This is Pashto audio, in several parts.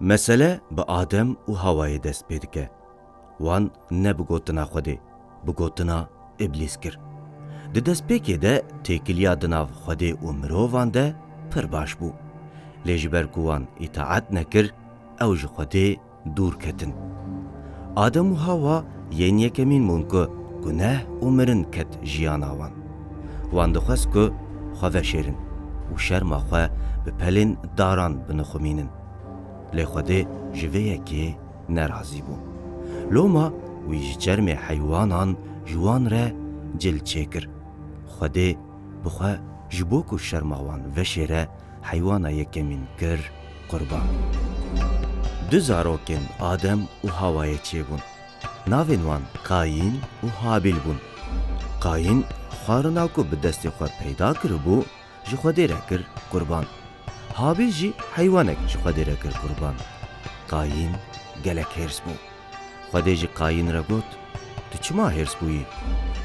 مسئله به آدم و هوای دست پید که وان نه بگوتنا خوده بگوتنا ابلیس کر ده دست پیکه ده تکیلیا دناف خوده و مرووان ده پر باش بو لیجبر کوان اطاعت نکر او جو خوده دور کتن آدم و هوا ین یکمین مونکو گناه و مرن کت جیان آوان وان دخواست که خواه شیرن و شرما خواه به پلین داران بنخمینن لی خوده جوه یکی نرازی بو لوما ویج جرم حیوانان جوان را جل چکر خوده بخواه جبوکو شرماوان و شیره حیوانا یکمین گر قربان دو زاروکن آدم و هوای چه بون ناوین وان قاین و حابیل بون قاین خوارناو که به دست خود پیدا کربو جی خوده را کر قربان حابیل جی حیوانک جی خوده را کر قربان قاین گلک هرس بو خوده جی قاین را گوت تو چما هرس بویی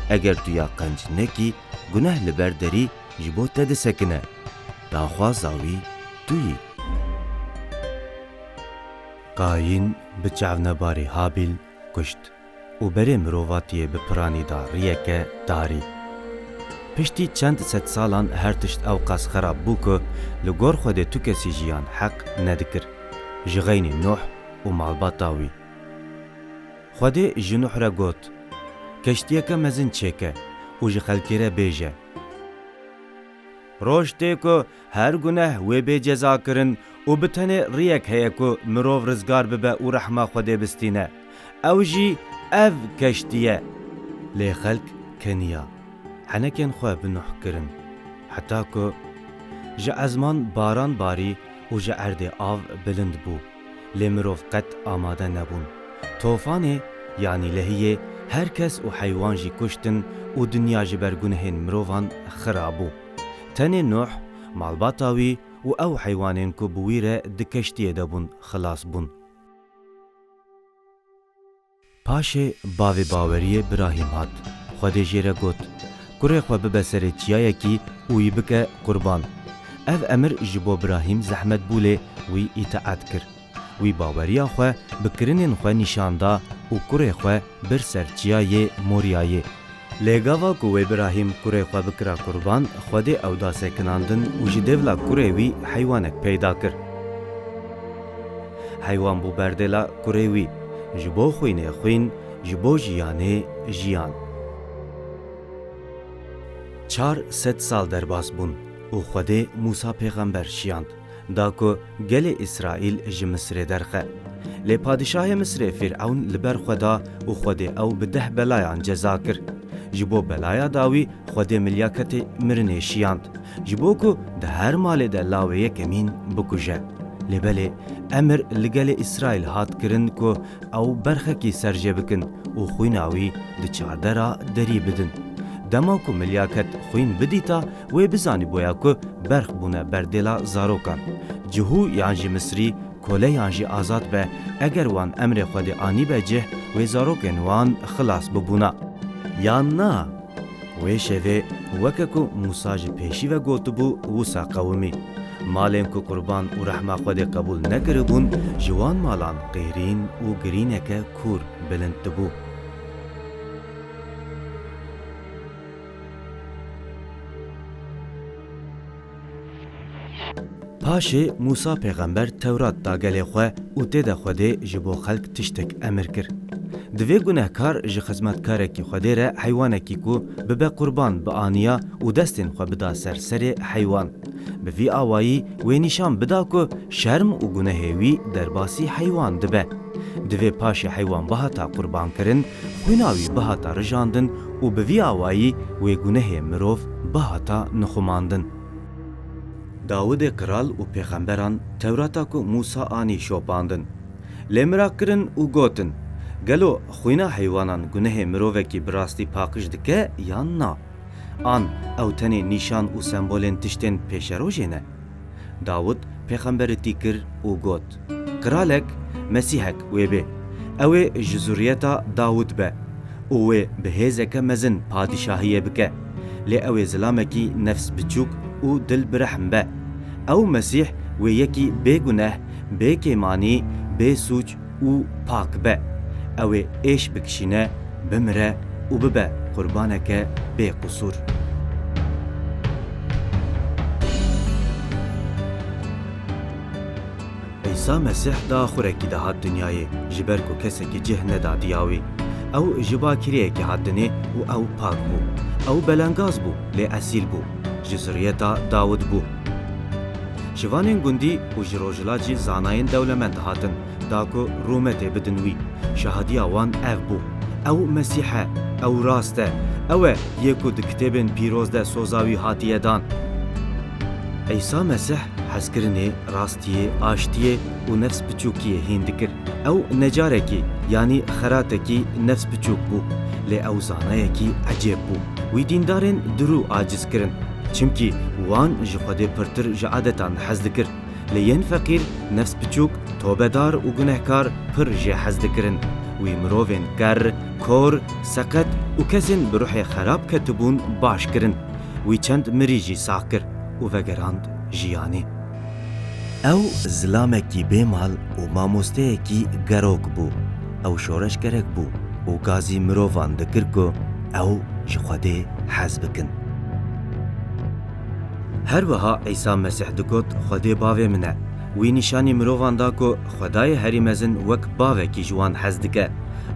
اگر تو یا قنج نکی گناه لبرداری جی بو تد سکنه دا خوازاوی تویی قاین به چاونباری حابیل کشت و بره مروواتی به پرانی دا ریکه داری پشتی چند ست سالان هر تشت اوقاس خراب بو که لگور خود تو کسی جیان حق ندکر جغین نوح و مالباتاوی خود جنوح را گوت کشتیه که مزن چکه و جخلکی را بیجه روشته که هر گناه و بی جزا کرن و بتنه ریک هیا که مروف رزگار ببه و رحمه خوده بستینه او جی اف کشتیه لی خلق کنیا حنکن خواه بنوح کرن حتی که جا ازمان باران باری و جا ارد آو بلند بو لی مروف قد آماده نبون توفانه یعنی لهیه هر کس و حیوان جی کشتن و دنیا جبر گنهین مروفان خرابو تنه نوح مالباتاوی و او حیوانین که بویره دکشتیه دبون خلاص بون پاشه باوی باوریه براهیم هات خوده جیره گوت کره خواه ببسر چیایه کی اوی بکه قربان اف امر جبو براهیم زحمت بوله وی اطاعت کر وی باوریا خواه بکرنین خواه نشانده و کره خواه برسر چیایه موریایه لگاوا کو ابراهیم کره خو بکرا قربان خوده او داسه کناندن و جدولا کره وی حیوانک پیدا کر حیوان بو بردلا کره وی جبو خوینه خوین جبو جیانه جیان 400 سال درباس بون و خوده موسی پیغمبر شیاند دا کو گل اسرائیل ج مصر درخه لی پادشاه مصر فرعون لبر خدا و خوده او بده بلایان جزا کر جبو بلایا داوی خود ملیاکت مرنه شیاند جبو کو ده هر مال ده لاوه یکمین بکوژه لبله امر لگل اسرائیل هات کرن کو او برخه کی سرجه بکن و خویناوی ده چارده را دری بدن دما کو ملیاکت خوین بدیتا و بزانی بویا کو برخ بونه بردلا زاروکان جهو یانجی مصری کوله یانجی آزاد به اگر وان امر خود آنی بجه و زاروکن وان خلاص ببونا یان نا وی شوه وککو موسی جی پیشی و گوتو بو وسا قومی مالین کو قربان و رحمه خود قبول نکربون جوان مالان قیرین و گرینک کور بلند بو پاشه موسی پیغمبر تورات دا گله خو او ته خوده جبو خلق تشتک امر کر دوی گناهکار ج خدمتکار کی خوده ر حیوان کی کو به قربان به انیا او دستن خو بدا سر حیوان به وی اوایی و نشان بدا کو شرم او گناهوی در باسی حیوان دبه دوی پاشه حیوان به تا قربان کرن خویناوی به تا رجاندن او به وی اوایی و گناه مروف به تا نخماندن داود کرال و پیغمبران توراتا کو موسی آنی شوپاندن لمرا کرن و گوتن گلو خوینا حیوانان گناه مروه کی براستی پاکش دکه یا نا آن او تنی نشان و سمبولن تشتن پیشرو جنه داود پیغمبر تیکر و گوت کرالک مسیحک و به او جزوریتا داود به او به هزک مزن پادشاهیه بکه لی او زلامکی نفس بچوک و دل برحم به او مسیح و یکی بگناه بê kêmanî bê sûç û pak be ew ê êş bikişîne bimire û bibe qurbaneke bê qusûr. İsa Mesih da xurekî de hat dünyayê ji ber ku kesekî cih neda diya wî. Ew ji bakiriyekî hat dinê û ew pak bû. Ew belengaz bû lê esîl bû. Ji zuriyeta Dawud bû. Ji vanên gundî û ji rojila cî zanayên dewlemend hatin da ku rûmetê bidin wî. Şahadiya wan ev bû. Ew Mesîh e, ew rast e. Ew e yê ku di kitêbên pîroz de soza wî hatiye dan. İsa Mesih hezkirinê, rastiyê, aştiyê û nefs biçûkiyê hîn dikir. Ew necarekî yanî xeratekî nefs biçûk bû. Lê ew zanayekî ecêb bû. Wî dîndarên dirû aciz kirin. Çimkî wan ji Xwedê pirtir ji adetan hez dikir. Lê yên feqîr, nefs biçûk, tobedar û gunehkar pir jê hez dikirin. Wî mirovên ker, kor, seqet û kesên bi ruhê xerab ketibûn baş kirin. Wî çend mirî jî sax kir û vegerand jiyanê. Ew zilamekî bêmal û mamosteyekî gerok bû. Ew şoreşgerek bû û gazî mirovan dikir ku ew ji Xwedê hez bikin. Her wiha İsa Mesih digot Xwedê bavê min e. Wî nîşanî mirovan da ku Xwedayê herî mezin wek bavekî ji wan hez dike.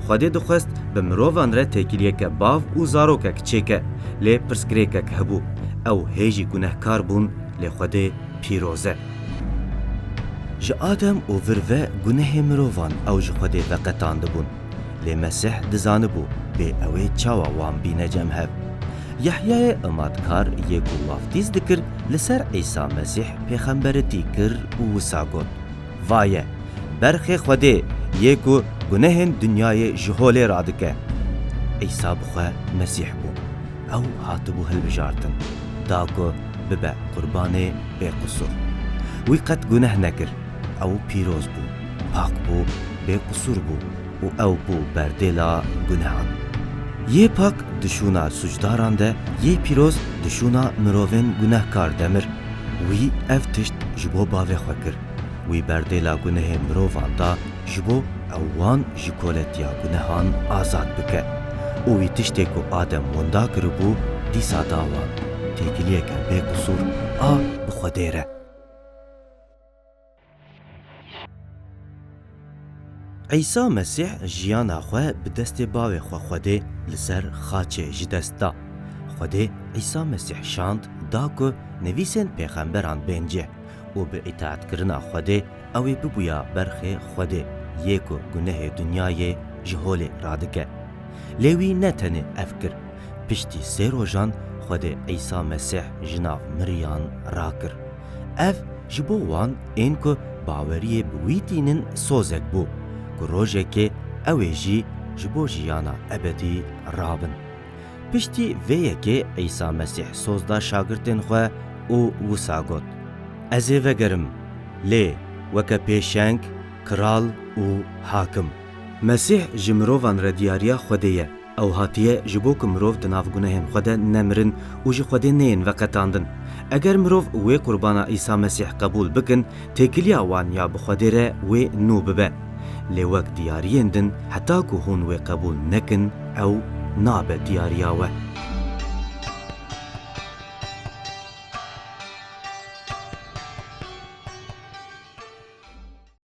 Xwedê dixwest bi mirovan re têkiliyeke bav û zarokek çêke. Lê pirsgirêkek hebû. Ew hêjî gunehkar bûn lê Xwedê pîroz e. Ji Adem û vir ve gunehê mirovan ew ji Xwedê veqetandibûn. Lê Mesih dizanibû bê ew ê çawa wan bîne cemhev. Yahyayê Imadkar yê ku waftîz dikir li ser İsa Mesih pêxemberetî kir û wisa got: Vaye, berxê Xwedê yê ku gunehên dünyayê ji holê radike. İsa bi xwe Mesih bû. Ew hatibû hilbijartin da ku bibe qurbanê bêqusûr. Wî qet guneh nekir. Ew pîroz bû, pak bû, bêqusûr bû û ew bû berdêla gunehan. Yê pak dişûna sucdaran de, yê pîroz dişûna mirovên gunehkar demir. Wî ev tişt ji bo bavê xwe kir. Wî berdêla gunehê mirovan da ji bo ew wan ji koletiya gunehan azad bike. û wî tiştê ku Adem wenda kiribû dîsa da wan têkiliyeke bêqusûr a bi Xwedê re. İsa Mesih jiyana xwe bi destê bavê xwe Xwedê li ser xaçê ji dest da. Xwedê İsa Mesih şand da ku nevîsên pêxemberan bên cih û bi îtaatkirina Xwedê ew ê bibûya berxê Xwedê yê ku gunehê dünyayê ji holê radike. Lê wî ne tenê ev kir. Piştî sê rojan Xwedê İsa Mesih ji nav miriyan rakir. Ev ji bo wan ên ku baweriyê bi wî tînin sozek bû. Ku rojekê ew ê jî ji bo jiyana ebedî rabin. Piştî vê yekê İsa Mesih soz da şagirtên xwe û wisa got: Ez ê vegerim, lê weke pêşeng, kiral û hakim. Mesih ji mirovan re diyariya Xwedê ye. Ew hatiye ji bo ku mirov di nav gunehên xwe de nemirin û ji Xwedê neyên veqetandin. Eger mirov wê qurbana İsa Mesih qebûl bikin, têkiliya wan ya bi Xwedê re wê nû bibe. Lê wek diyariyên din heta ku hûn wê qebûl nekin, ew nabe diyariya we.